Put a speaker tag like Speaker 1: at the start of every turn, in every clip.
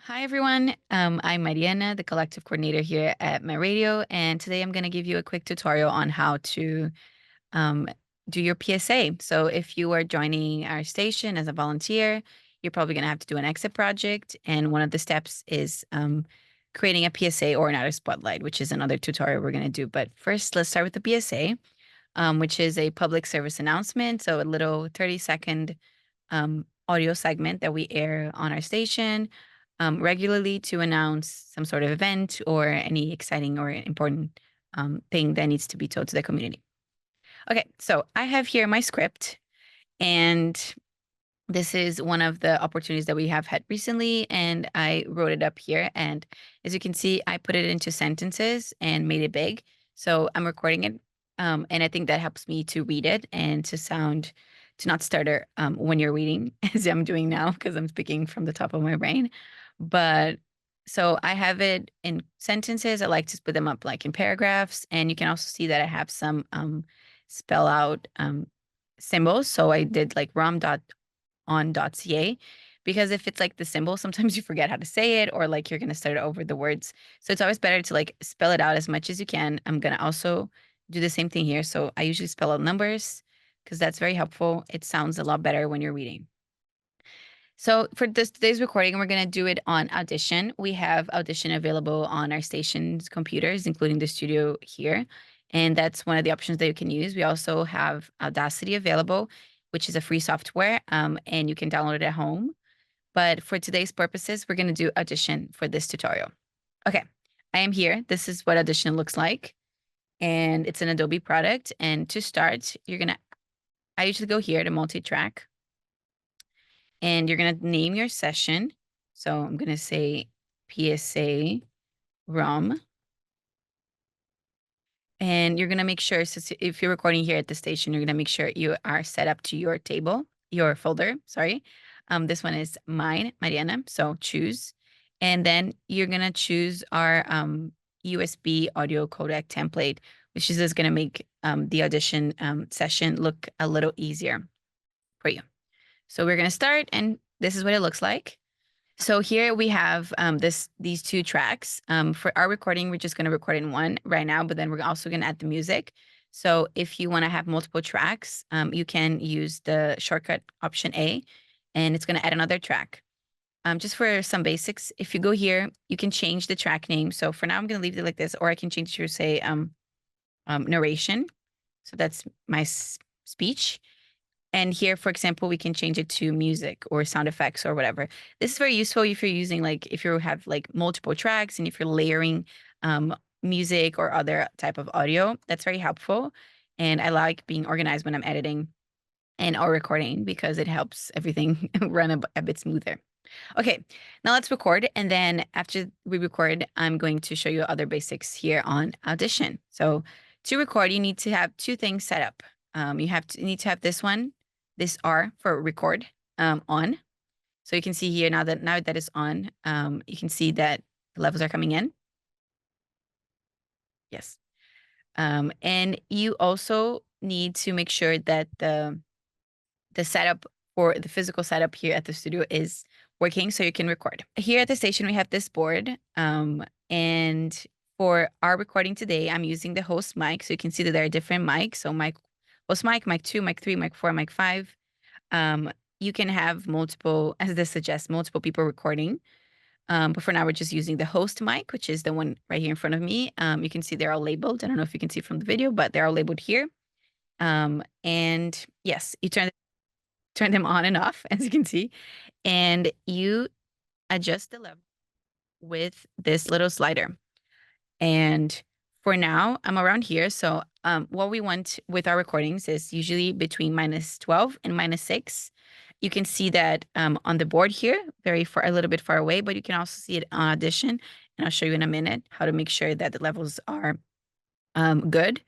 Speaker 1: Hi, everyone. I'm Mariana, the collective coordinator here at my radio, and today I'm going to give you a quick tutorial on how to um, do your PSA. So if you are joining our station as a volunteer, you're probably going to have to do an exit project, and one of the steps is creating a PSA or an outer spotlight, which is another tutorial we're going to do. But first, let's start with the PSA, which is a public service announcement, so a little 30-second audio segment that we air on our station regularly to announce some sort of event or any exciting or important thing that needs to be told to the community. Okay, so I have here my script, and this is one of the opportunities that we have had recently, and I wrote it up here. And as you can see, I put it into sentences and made it big. So I'm recording it, and I think that helps me to read it and to not stutter when you're reading, as I'm doing now because I'm speaking from the top of my brain. But so I have it in sentences. I like to split them up like in paragraphs, and you can also see that I have some spell out symbols. So I did like rom.on.ca, because if it's like the symbol, sometimes you forget how to say it or like you're going to start over the words. So it's always better to like spell it out as much as you can. I'm going to also do the same thing here. So I usually spell out numbers because that's very helpful. It sounds a lot better when you're reading. So for today's recording, we're going to do it on Audition. We have Audition available on our station's computers, including the studio here. And that's one of the options that you can use. We also have Audacity available, which is a free software, and you can download it at home. But for today's purposes, we're going to do Audition for this tutorial. Okay, I am here. This is what Audition looks like. And it's an Adobe product. And to start, I usually go here to multi-track, and you're going to name your session. So I'm going to say PSA ROM. And you're going to make sure, so if you're recording here at the station, you're going to make sure you are set up to your folder, sorry. This one is mine, Mariana, so choose. And then you're going to choose our USB audio codec template, which is just going to make the Audition session look a little easier for you. So we're going to start, and this is what it looks like. So here we have these two tracks. For our recording, we're just going to record in one right now, but then we're also going to add the music. So if you want to have multiple tracks, you can use the shortcut option A, and it's going to add another track. Just for some basics, if you go here, you can change the track name. So for now, I'm going to leave it like this, or I can change it to say narration. So that's my speech. And here, for example, we can change it to music or sound effects or whatever. This is very useful if you're using if you have like multiple tracks and if you're layering music or other type of audio. That's very helpful. And I like being organized when I'm editing and or recording because it helps everything run a bit smoother. Okay, now let's record. And then after we record, I'm going to show you other basics here on Audition. So to record, you need to have two things set up. You need to have this R for record on. So you can see here now that it's on, you can see that the levels are coming in. Yes. And you also need to make sure that the setup or the physical setup here at the studio is working so you can record. Here at the station, we have this board. And for our recording today, I'm using the host mic. So you can see that there are different mics. So host mic, mic 2, mic 3, mic 4, mic 5. You can have multiple, as this suggests, multiple people recording. But for now, we're just using the host mic, which is the one right here in front of me. You can see they're all labeled. I don't know if you can see from the video, but they're all labeled here. And yes, you turn them on and off, as you can see, and you adjust the level with this little slider. And for now, I'm around here. So what we want with our recordings is usually between -12 and -6. You can see that on the board here, a little bit far away, but you can also see it on Audition. And I'll show you in a minute how to make sure that the levels are good.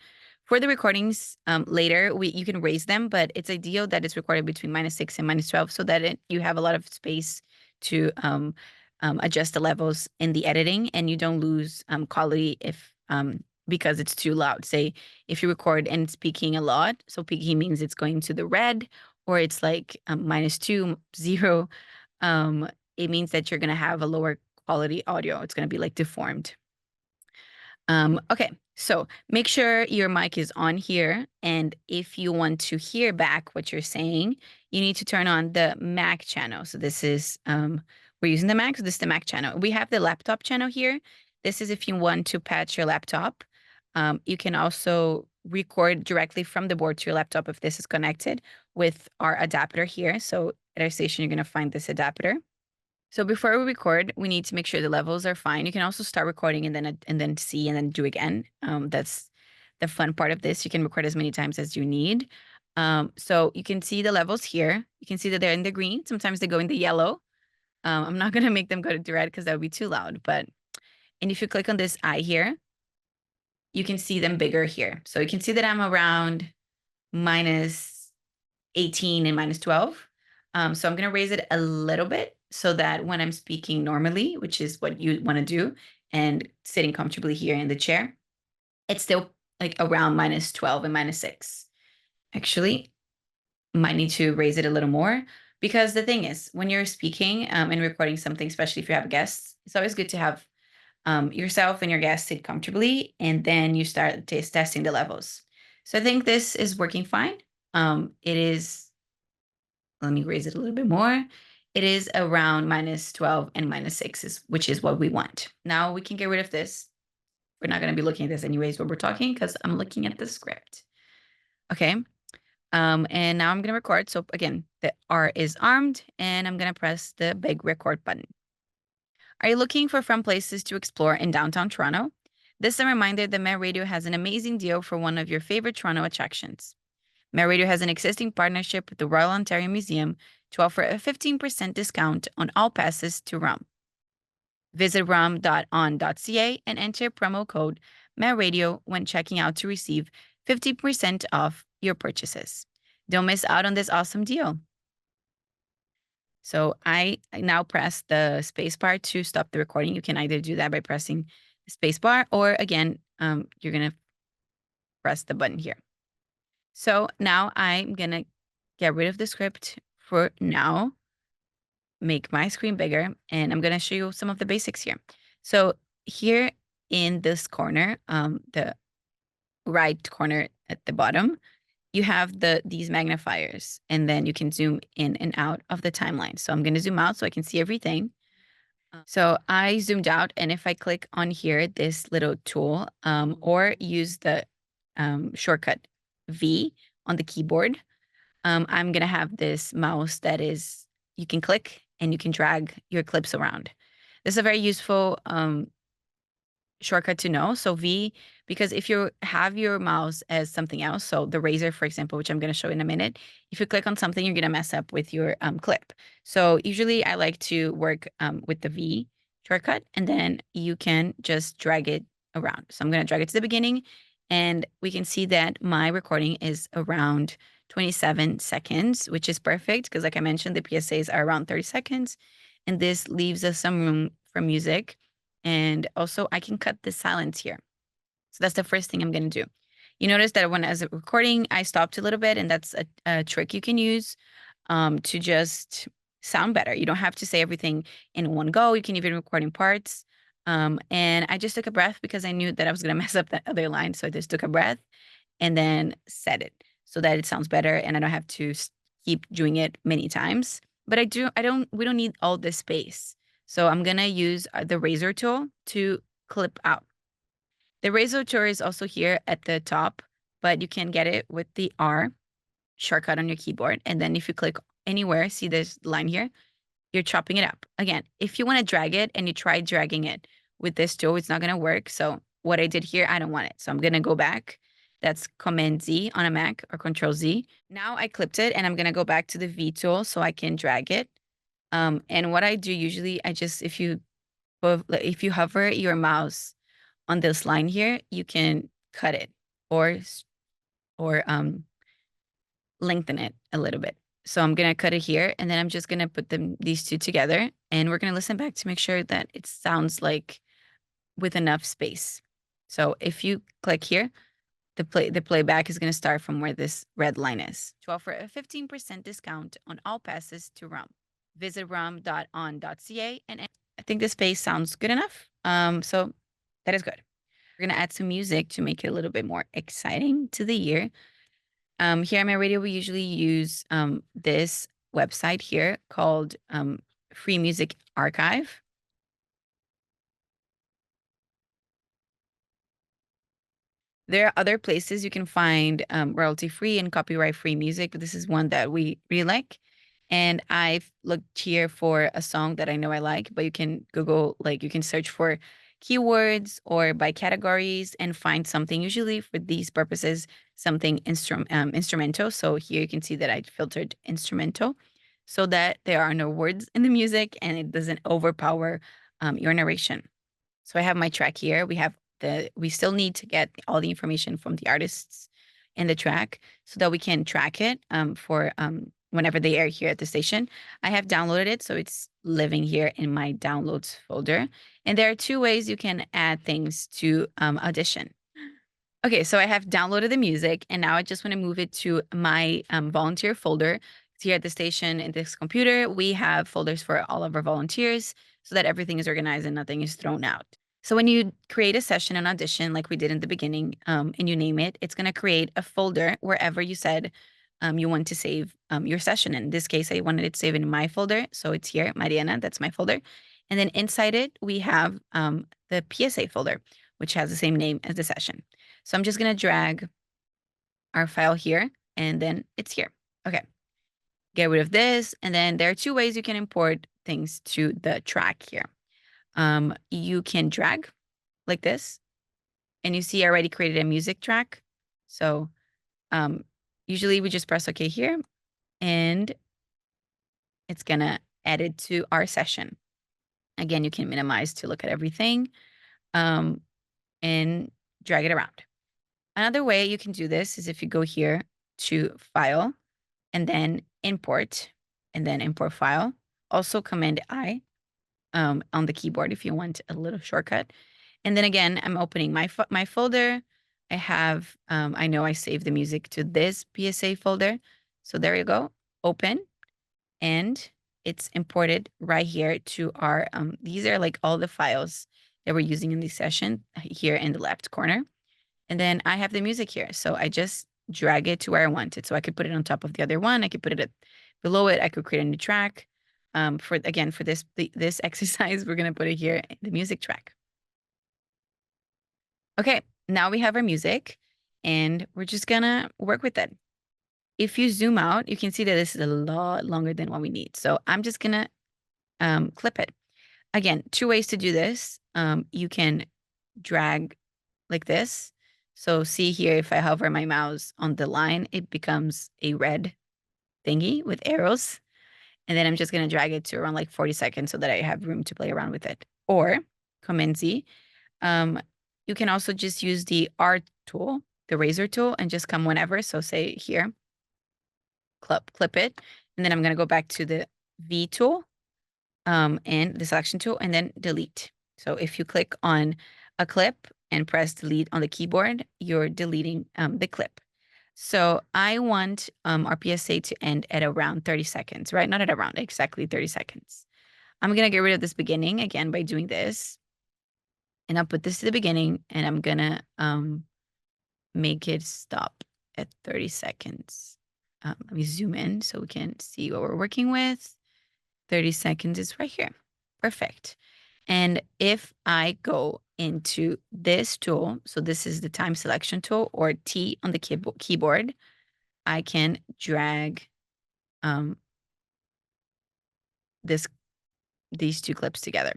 Speaker 1: For the recordings later, you can raise them, but it's ideal that it's recorded between -6 and -12 so that you have a lot of space to adjust the levels in the editing, and you don't lose quality because it's too loud. Say if you record and it's peaking a lot, so peaking means it's going to the red, or it's like -2, 0. it means that you're going to have a lower quality audio. It's going to be like deformed. Okay, so make sure your mic is on here. And if you want to hear back what you're saying, you need to turn on the Mac channel. So this is, we're using the Mac, so this is the Mac channel. We have the laptop channel here. This is if you want to patch your laptop. You can also record directly from the board to your laptop if this is connected with our adapter here. So at our station, you're going to find this adapter. So before we record, we need to make sure the levels are fine. You can also start recording and then see and then do again. That's the fun part of this. You can record as many times as you need. So you can see the levels here. You can see that they're in the green. Sometimes they go in the yellow. I'm not going to make them go to red because that would be too loud. And if you click on this eye here, you can see them bigger here. So you can see that I'm around minus 18 and minus 12. So I'm going to raise it a little bit so that when I'm speaking normally, which is what you want to do, and sitting comfortably here in the chair, it's still like around minus 12 and minus 6. Actually, might need to raise it a little more because the thing is, when you're speaking and recording something, especially if you have guests, it's always good to have yourself and your guests sit comfortably, and then you start testing the levels. So I think this is working fine. It is, let me raise it a little bit more. It is around minus 12 and minus 6, which is what we want. Now we can get rid of this. We're not going to be looking at this anyways when we're talking because I'm looking at the script. Okay. And now I'm going to record. So again, the R is armed, and I'm going to press the big record button. Are you looking for fun places to explore in downtown Toronto? This is a reminder that Met Radio has an amazing deal for one of your favorite Toronto attractions. Met Radio has an existing partnership with the Royal Ontario Museum to offer a 15% discount on all passes to ROM. Visit rom.on.ca and enter promo code METRadio when checking out to receive 50% off your purchases. Don't miss out on this awesome deal. So I now press the space bar to stop the recording. You can either do that by pressing the space bar, or again, you're going to press the button here. So now I'm going to get rid of the script for now, make my screen bigger, and I'm going to show you some of the basics here. So here in this corner, the right corner at the bottom, you have these magnifiers, and then you can zoom in and out of the timeline. So I'm going to zoom out so I can see everything. So I zoomed out, and if I click on here, this little tool, or use the shortcut V on the keyboard, I'm going to have this mouse that is, you can click and you can drag your clips around. This is a very useful shortcut to know. So V, because if you have your mouse as something else, so the razor, for example, which I'm going to show in a minute, if you click on something, you're going to mess up with your clip. So usually I like to work with the V shortcut, and then you can just drag it around. So I'm going to drag it to the beginning, and we can see that my recording is around 27 seconds, which is perfect because, like I mentioned, the PSAs are around 30 seconds, and this leaves us some room for music. And also I can cut the silence here. So that's the first thing I'm going to do. You notice that when I was recording, I stopped a little bit, and that's a trick you can use to just sound better. You don't have to say everything in one go. You can even record in parts. And I just took a breath because I knew that I was going to mess up that other line. So I just took a breath and then said it so that it sounds better, and I don't have to keep doing it many times. But we don't need all this space. So I'm going to use the razor tool to clip out. The razor tool is also here at the top, but you can get it with the R shortcut on your keyboard. And then if you click anywhere, see this line here, you're chopping it up. Again, if you want to drag it and you try dragging it with this tool, it's not going to work. So what I did here, I don't want it. So I'm going to go back. That's Command Z on a Mac or Control Z. Now I clipped it, and I'm going to go back to the V tool so I can drag it. And what I do usually, if you hover your mouse on this line here, you can cut it or lengthen it a little bit. So I'm going to cut it here, and then I'm just going to put these two together, and we're going to listen back to make sure that it sounds like with enough space. So if you click here, the playback is going to start from where this red line is to offer a 15% discount on all passes to ROM. visit rom.on.ca, and I think this space sounds good enough. So that is good. We're gonna add some music to make it a little bit more exciting to the year. Here at my radio, we usually use this website here called Free Music Archive. There are other places you can find royalty-free and copyright-free music, but this is one that we really like. And I've looked here for a song that I know I like, but you can Google, like you can search for keywords or by categories and find something, usually for these purposes, something instrumental. So here you can see that I filtered instrumental so that there are no words in the music and it doesn't overpower your narration. So I have my track here. We still need to get all the information from the artists in the track so that we can track it for whenever they air here at the station. I have downloaded it, so it's living here in my downloads folder. And there are two ways you can add things to Audition. Okay, so I have downloaded the music, and now I just want to move it to my volunteer folder. Here at the station in this computer, we have folders for all of our volunteers so that everything is organized and nothing is thrown out. So when you create a session in Audition, like we did in the beginning, and you name it, it's going to create a folder wherever you said you want to save your session. In this case, I wanted it saved in my folder. So it's here, Mariana, that's my folder. And then inside it, we have the PSA folder, which has the same name as the session. So I'm just going to drag our file here, and then it's here. Okay. Get rid of this. And then there are two ways you can import things to the track here. You can drag like this, and you see I already created a music track. So usually we just press OK here, and it's going to add it to our session. Again, you can minimize to look at everything and drag it around. Another way you can do this is if you go here to File and then Import and then Import File. Also Command I on the keyboard if you want a little shortcut. And then again, I'm opening my folder. I have, I know I saved the music to this PSA folder. So there you go, open, and it's imported right here to our, these are like all the files that we're using in this session here in the left corner. And then I have the music here. So I just drag it to where I want it. So I could put it on top of the other one. I could put it below it. I could create a new track. For this exercise, we're going to put it here, the music track. Okay, now we have our music and we're just going to work with it. If you zoom out, you can see that this is a lot longer than what we need. So I'm just going to clip it. Again, two ways to do this. You can drag like this. So see here, if I hover my mouse on the line, it becomes a red thingy with arrows. And then I'm just going to drag it to around like 40 seconds so that I have room to play around with it. Or Command Z. You can also just use the R tool, the razor tool, and just come whenever. So say here, clip it. And then I'm going to go back to the V tool and the selection tool and then delete. So if you click on a clip and press delete on the keyboard, you're deleting the clip. So I want our PSA to end at around 30 seconds, right? Not at around, exactly 30 seconds. I'm going to get rid of this beginning again by doing this. And I'll put this to the beginning, and I'm going to make it stop at 30 seconds. Let me zoom in so we can see what we're working with. 30 seconds is right here. Perfect. And if I go into this tool, so this is the time selection tool, or T on the keyboard, I can drag these two clips together,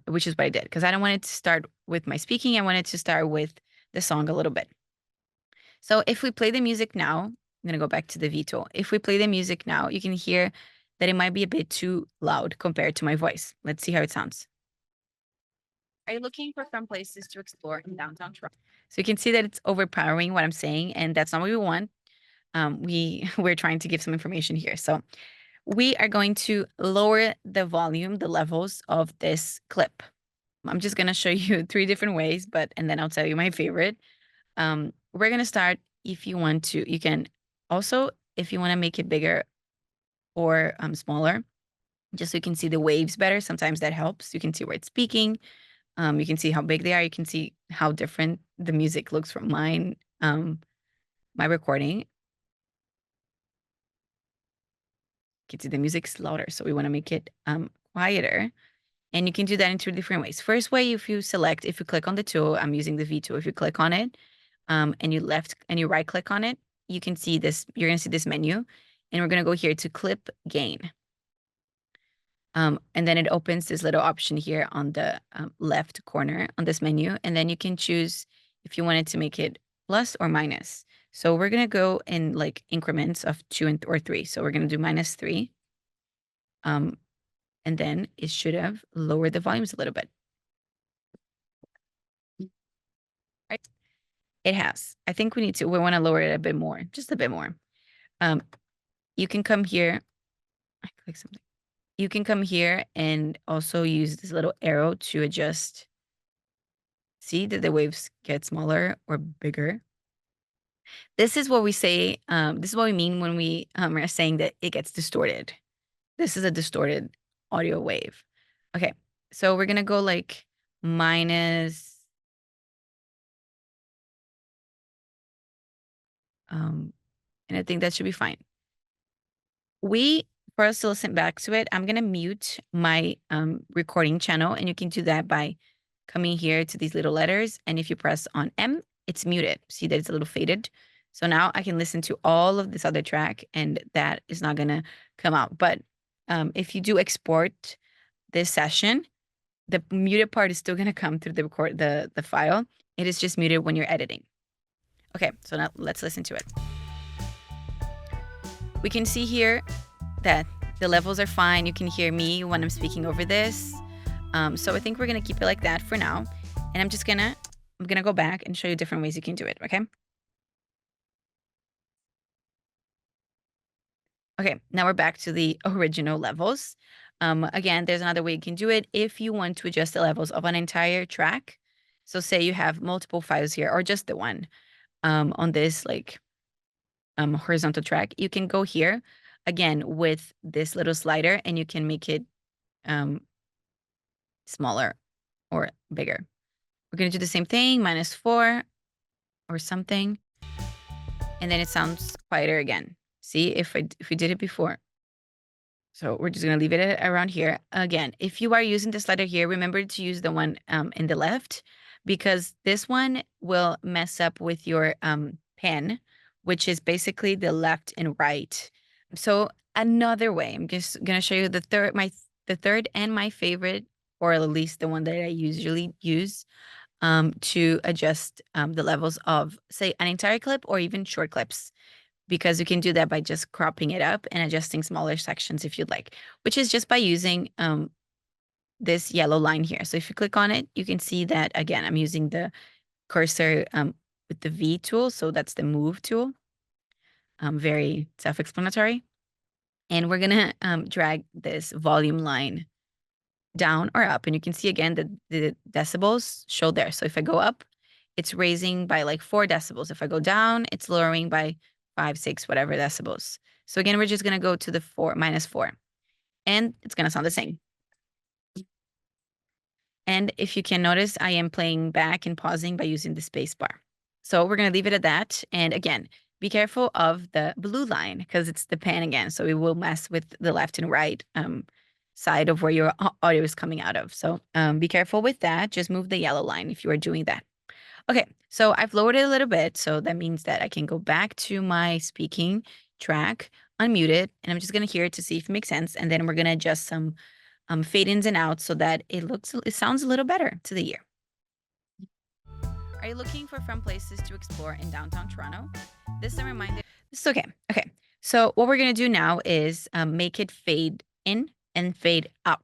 Speaker 1: which is what I did, because I don't want it to start with my speaking. I want it to start with the song a little bit. So if we play the music now, I'm going to go back to the V tool. If we play the music now, you can hear that it might be a bit too loud compared to my voice. Let's see how it sounds. Are you looking for fun places to explore in downtown Toronto? So you can see that it's overpowering what I'm saying, and that's not what we want. We're trying to give some information here. So we are going to lower the volume, the levels of this clip. I'm just going to show you 3 different ways, and then I'll tell you my favorite. We're going to start, if you want to, you can also, if you want to make it bigger, or smaller, just so you can see the waves better. Sometimes that helps. You can see where it's speaking. You can see how big they are. You can see how different the music looks from mine, my recording. You can see the music's louder, so we want to make it quieter. And you can do that in two different ways. First way, if you click on the tool, I'm using the V tool. If you click on it, and you right click on it, you can see this. You're gonna see this menu, and we're gonna go here to clip gain. And then it opens this little option here on the left corner on this menu, and then you can choose if you wanted to make it plus or minus. So we're gonna go in like increments of 2 or 3. So we're gonna do -3. And then it should have lowered the volumes a little bit. Right? It has. I think we want to lower it a bit more, just a bit more. You can come here. I click something. You can come here and also use this little arrow to adjust. See that the waves get smaller or bigger. This is what we say. This is what we mean when we are saying that it gets distorted. This is a distorted audio wave. Okay, so we're gonna go like minus. And I think that should be fine. For us to listen back to it, I'm gonna mute my recording channel, and you can do that by coming here to these little letters, and if you press on M, it's muted. See that it's a little faded. So now I can listen to all of this other track, and that is not gonna come out. But if you do export this session, the muted part is still gonna come through the file. It is just muted when you're editing. Okay, so now let's listen to it. We can see here that the levels are fine. You can hear me when I'm speaking over this. So I think we're gonna keep it like that for now. And I'm gonna go back and show you different ways you can do it, okay? Okay, now we're back to the original levels. Again, there's another way you can do it if you want to adjust the levels of an entire track. So say you have multiple files here, or just the one on this like horizontal track. You can go here again with this little slider, and you can make it smaller or bigger. We're gonna do the same thing, -4 or something, and then it sounds quieter again. See if we did it before. So we're just gonna leave it around here. Again, if you are using the slider here, remember to use the one in the left, because this one will mess up with your pen, which is basically the left and right. So another way, I'm just gonna show you the third and my favorite, or at least the one that I usually use to adjust the levels of, say, an entire clip or even short clips, because you can do that by just cropping it up and adjusting smaller sections if you'd like, which is just by using this yellow line here. So if you click on it, you can see that, again, I'm using the cursor with the V tool. So that's the move tool. Very self-explanatory. And we're going to drag this volume line down or up. And you can see, again, that the decibels show there. So if I go up, it's raising by like 4 decibels. If I go down, it's lowering by 5, 6, whatever decibels. So again, we're just going to go to the -4. And it's going to sound the same. And if you can notice, I am playing back and pausing by using the space bar. So we're going to leave it at that. And again, be careful of the blue line, because it's the pen again. So it will mess with the left and right side of where your audio is coming out of. So be careful with that. Just move the yellow line if you are doing that. Okay, so I've lowered it a little bit. So that means that I can go back to my speaking track, unmute it, and I'm just going to hear it to see if it makes sense. And then we're going to adjust some fade ins and outs so that it sounds a little better to the ear. Are you looking for fun places to explore in downtown Toronto? This is a reminder. This is okay. Okay. So what we're going to do now is make it fade in and fade out.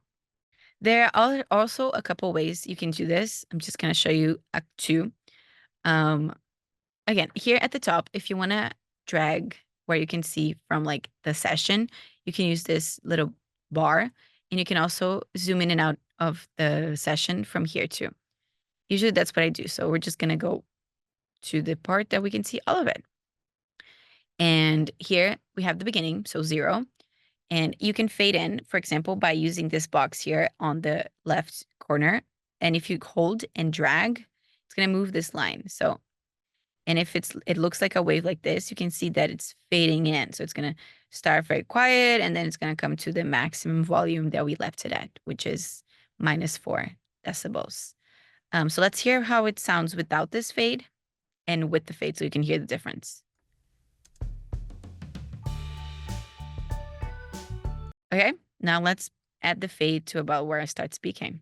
Speaker 1: There are also a couple ways you can do this. I'm just going to show you 2. Again, here at the top, if you want to drag where you can see from like the session, you can use this little bar, and you can also zoom in and out of the session from here too. Usually that's what I do. So we're just going to go to the part that we can see all of it. And here we have the beginning, so 0. And you can fade in, for example, by using this box here on the left corner. And if you hold and drag, it's going to move this line. So, and if it looks like a wave like this, you can see that it's fading in. So it's going to start very quiet, and then it's going to come to the maximum volume that we left it at, which is -4 decibels. So let's hear how it sounds without this fade and with the fade, so you can hear the difference. Okay, now let's add the fade to about where I start speaking.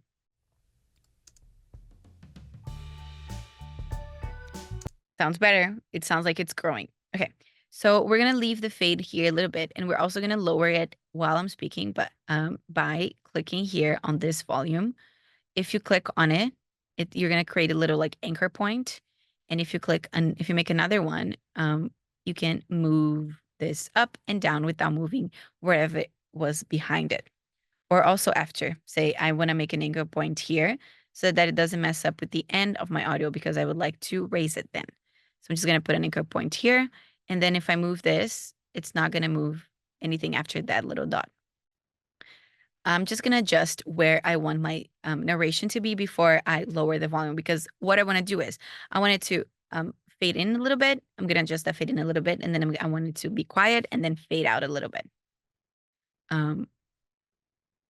Speaker 1: Sounds better. It sounds like it's growing. Okay, so we're gonna leave the fade here a little bit, and we're also gonna lower it while I'm speaking, but by clicking here on this volume. If you click on it, you're gonna create a little like anchor point, and if you click on, if you make another one, you can move this up and down without moving wherever it was behind it. Or also after, say I want to make an anchor point here so that it doesn't mess up with the end of my audio, because I would like to raise it then. So I'm just going to put an anchor point here. And then if I move this, it's not going to move anything after that little dot. I'm just going to adjust where I want my narration to be before I lower the volume, because what I want to do is I want it to fade in a little bit. I'm going to adjust that fade in a little bit, and then I want it to be quiet and then fade out a little bit.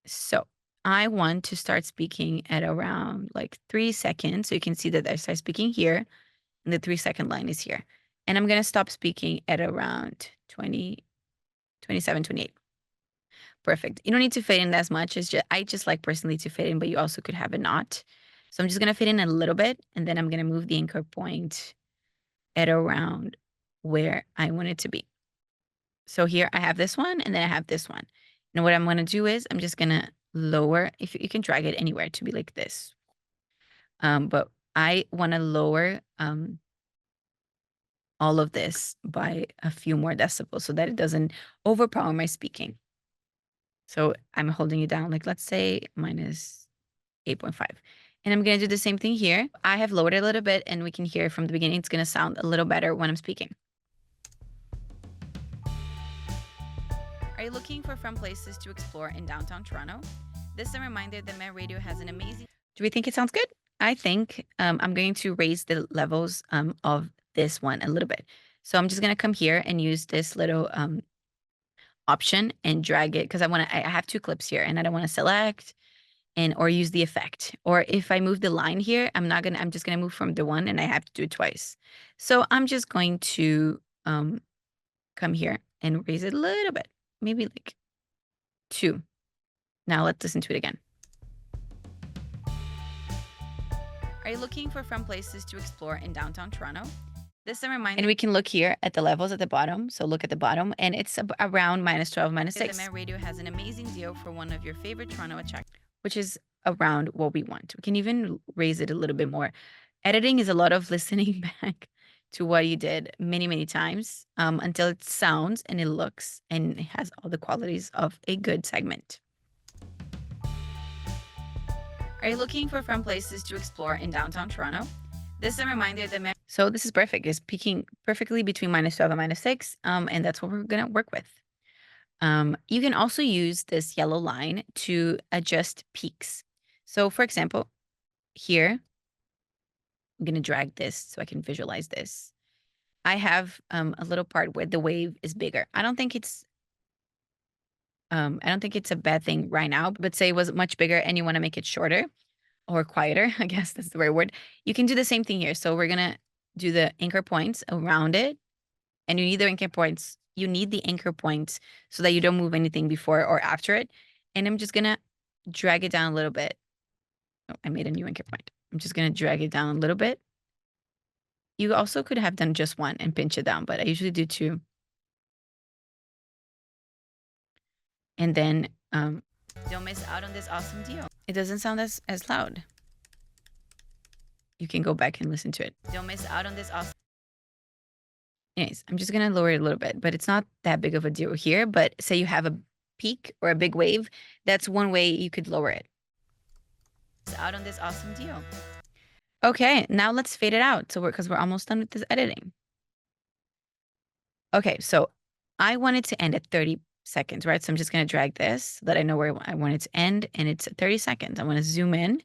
Speaker 1: So I want to start speaking at around like 3 seconds. So you can see that I start speaking here, and the 3-second line is here. And I'm going to stop speaking at around 20, 27, 28. Perfect. You don't need to fade in as much. I just like personally to fade in, but you also could have it not. So I'm just going to fade in a little bit, and then I'm going to move the anchor point at around where I want it to be. So here I have this one, and then I have this one. And what I'm going to do is I'm just going to lower, if you can drag it anywhere to be like this. But I want to lower all of this by a few more decibels so that it doesn't overpower my speaking. So I'm holding it down, like let's say -8.5. And I'm going to do the same thing here. I have lowered it a little bit, and we can hear from the beginning, it's going to sound a little better when I'm speaking. Are you looking for fun places to explore in downtown Toronto? This is a reminder that MetraRadio has an amazing... Do we think it sounds good? I think I'm going to raise the levels of this one a little bit. So I'm just going to come here and use this little option and drag it, because I have 2 clips here, and I don't want to select or use the effect. Or if I move the line here, I'm just going to move from the one, and I have to do it twice. So I'm just going to come here and raise it a little bit. Maybe like 2. Now let's listen to it again. Are you looking for fun places to explore in downtown Toronto? This is a reminder. And we can look here at the levels at the bottom. So look at the bottom, and it's around -12, -6. MetraRadio has an amazing deal for one of your favorite Toronto attractions, which is around what we want. We can even raise it a little bit more. Editing is a lot of listening back to what you did many, many times until it sounds and it looks and it has all the qualities of a good segment. Are you looking for fun places to explore in downtown Toronto? This is a reminder that... So this is perfect. It's peaking perfectly between -12 and -6, and that's what we're going to work with. You can also use this yellow line to adjust peaks. So for example, here, I'm going to drag this so I can visualize this. I have a little part where the wave is bigger. I don't think it's a bad thing right now, but say it was much bigger and you want to make it shorter or quieter, I guess that's the right word. You can do the same thing here. So we're going to do the anchor points around it, and you need the anchor points. You need the anchor points so that you don't move anything before or after it. And I'm just going to drag it down a little bit. Oh, I made a new anchor point. I'm just going to drag it down a little bit. You also could have done just one and pinch it down, but I usually do 2. And then don't miss out on this awesome deal. It doesn't sound as loud. You can go back and listen to it. Don't miss out on this awesome... Anyways, I'm just going to lower it a little bit, but it's not that big of a deal here. But say you have a peak or a big wave, that's one way you could lower it. Out on this awesome deal. Okay, now let's fade it out. So because we're almost done with this editing. Okay, so I want it to end at 30 seconds, right? So I'm just going to drag this so that I know where I want it to end, and it's 30 seconds. I want to zoom in.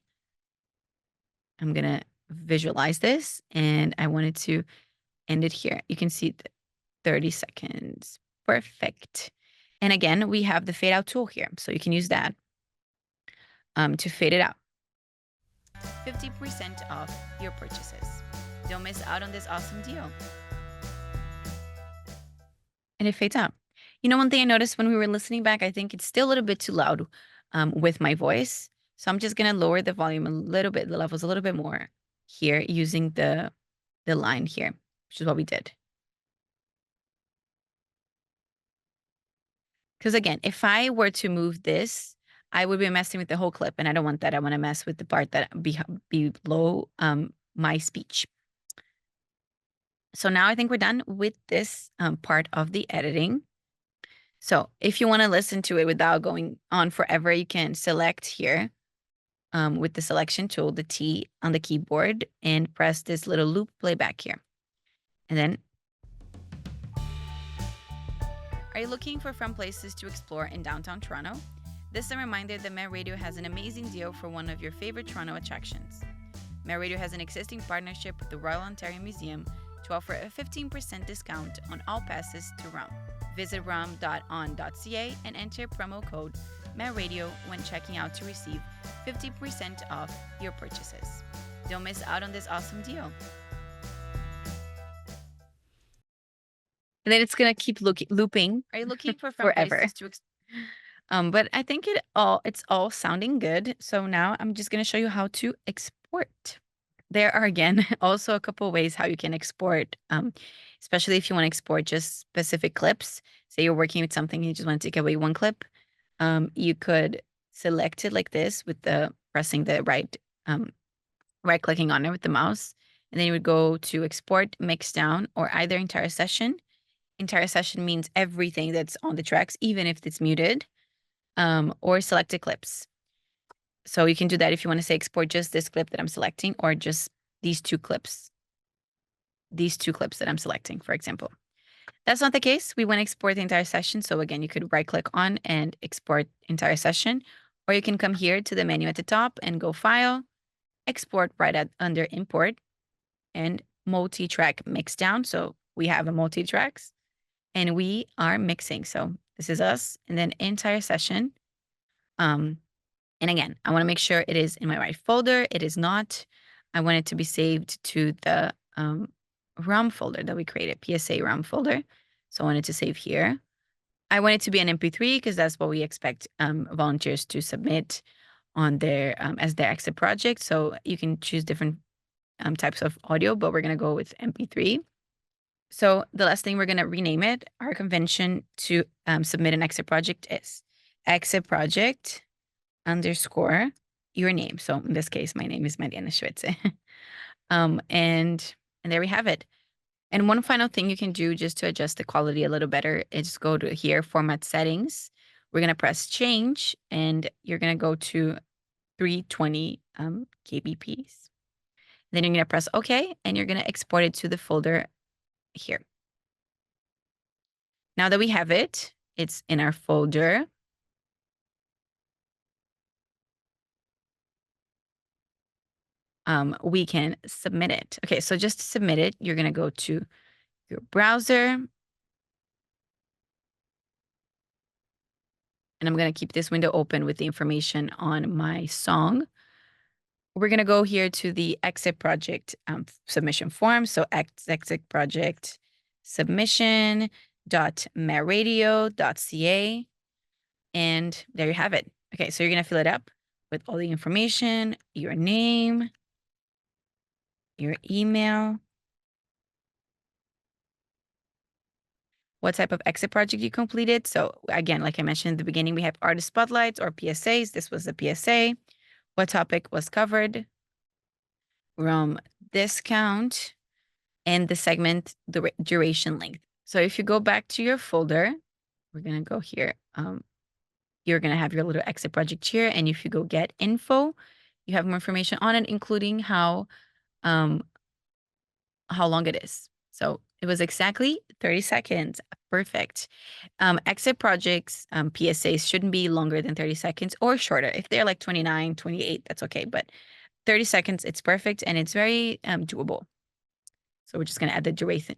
Speaker 1: I'm going to visualize this, and I want it to end it here. You can see 30 seconds. Perfect. And again, we have the fade out tool here. So you can use that to fade it out. 50% off your purchases. Don't miss out on this awesome deal. And it fades out. You know, one thing I noticed when we were listening back, I think it's still a little bit too loud with my voice. So I'm just going to lower the volume a little bit, the levels a little bit more here using the line here, which is what we did. Because again, if I were to move this, I would be messing with the whole clip, and I don't want that. I want to mess with the part that below my speech. So now I think we're done with this part of the editing. So if you want to listen to it without going on forever, you can select here with the selection tool, the T on the keyboard, and press this little loop playback here. And then, are you looking for fun places to explore in downtown Toronto? This is a reminder that Met Radio has an amazing deal for one of your favorite Toronto attractions. Met Radio has an existing partnership with the Royal Ontario Museum to offer a 15% discount on all passes to ROM. Visit rom.on.ca and enter promo code METRADIO when checking out to receive 50% off your purchases. Don't miss out on this awesome deal. And then it's going to keep looping. Are you looking for forever? But I think it's all sounding good. So now I'm just going to show you how to export. There are, again, also a couple of ways how you can export, especially if you want to export just specific clips. Say you're working with something and you just want to take away one clip. You could select it like this with pressing the right clicking on it with the mouse. And then you would go to export, mix down, or either entire session. Entire session means everything that's on the tracks, even if it's muted, or selected clips. So you can do that if you want to say export just this clip that I'm selecting, or just these two clips that I'm selecting, for example. That's not the case. We want to export the entire session. So again, you could right click on and export entire session, or you can come here to the menu at the top and go File, Export right under Import, and multi-track mix down. So we have a multi-tracks and we are mixing. So this is us, and then entire session. And again, I want to make sure it is in my right folder. It is not. I want it to be saved to the ROM folder that we created, PSA ROM folder. So I want it to save here. I want it to be an MP3 because that's what we expect volunteers to submit on their as their exit project. So you can choose different types of audio, but we're going to go with MP3. So the last thing, we're going to rename it. Our convention to submit an exit project is exit project _ your name. So in this case, my name is Mariana Schwitze. And there we have it. And one final thing you can do just to adjust the quality a little better is go to here, Format Settings. We're going to press Change, and you're going to go to 320 kbps. Then you're going to press OK, and you're going to export it to the folder here. Now that we have it, it's in our folder. We can submit it. Okay, so just to submit it, you're going to go to your browser. And I'm going to keep this window open with the information on my song. We're going to go here to the exit project submission form. So exit project submission.metradio.ca. And there you have it. Okay, so you're going to fill it up with all the information, your name, your email, what type of exit project you completed. So again, like I mentioned in the beginning, we have artist spotlights or PSAs. This was the PSA. What topic was covered, ROM discount, and the segment, the duration length. So if you go back to your folder, we're going to go here. You're going to have your little exit project here. And if you go get info, you have more information on it, including how long it is. So it was exactly 30 seconds. Perfect. Exit projects, PSAs shouldn't be longer than 30 seconds or shorter. If they're like 29, 28, that's okay. But 30 seconds, it's perfect and it's very doable. So we're just going to add the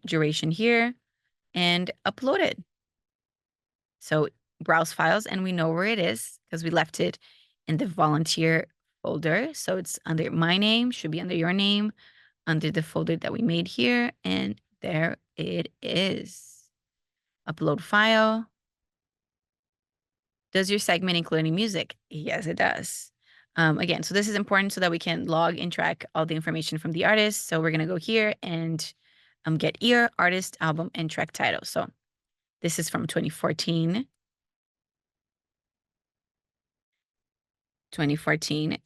Speaker 1: duration here and upload it. So browse files, and we know where it is because we left it in the volunteer folder. So it's under my name, should be under your name, under the folder that we made here. And there it is. Upload file. Does your segment include any music? Yes, it does. Again, so this is important so that we can log and track all the information from the artist. So we're going to go here and get year, artist, album, and track title. So this is from 2014. 2014.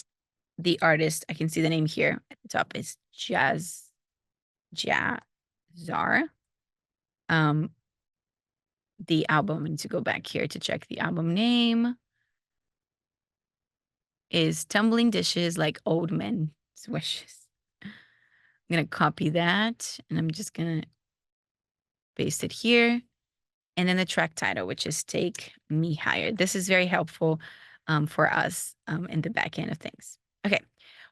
Speaker 1: The artist, I can see the name here at the top, is Jazzar. The album, I need to go back here to check the album name, is Tumbling Dishes Like Old Men's Wishes. I'm going to copy that, and I'm just going to paste it here. And then the track title, which is Take Me Higher. This is very helpful for us in the back end of things. Okay.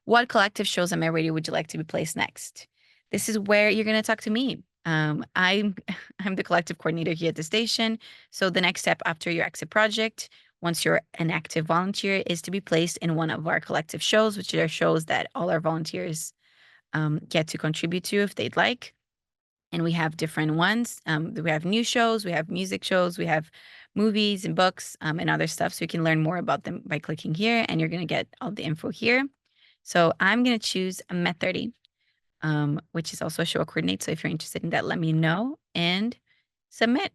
Speaker 1: What collective shows on my radio would you like to be placed next? This is where you're going to talk to me. I'm the collective coordinator here at the station. So the next step after your exit project, once you're an active volunteer, is to be placed in one of our collective shows, which are shows that all our volunteers get to contribute to if they'd like. And we have different ones. We have news shows, we have music shows, we have movies and books and other stuff. So you can learn more about them by clicking here, and you're going to get all the info here. So I'm going to choose Met 30, which is also a show coordinate. So if you're interested in that, let me know and submit.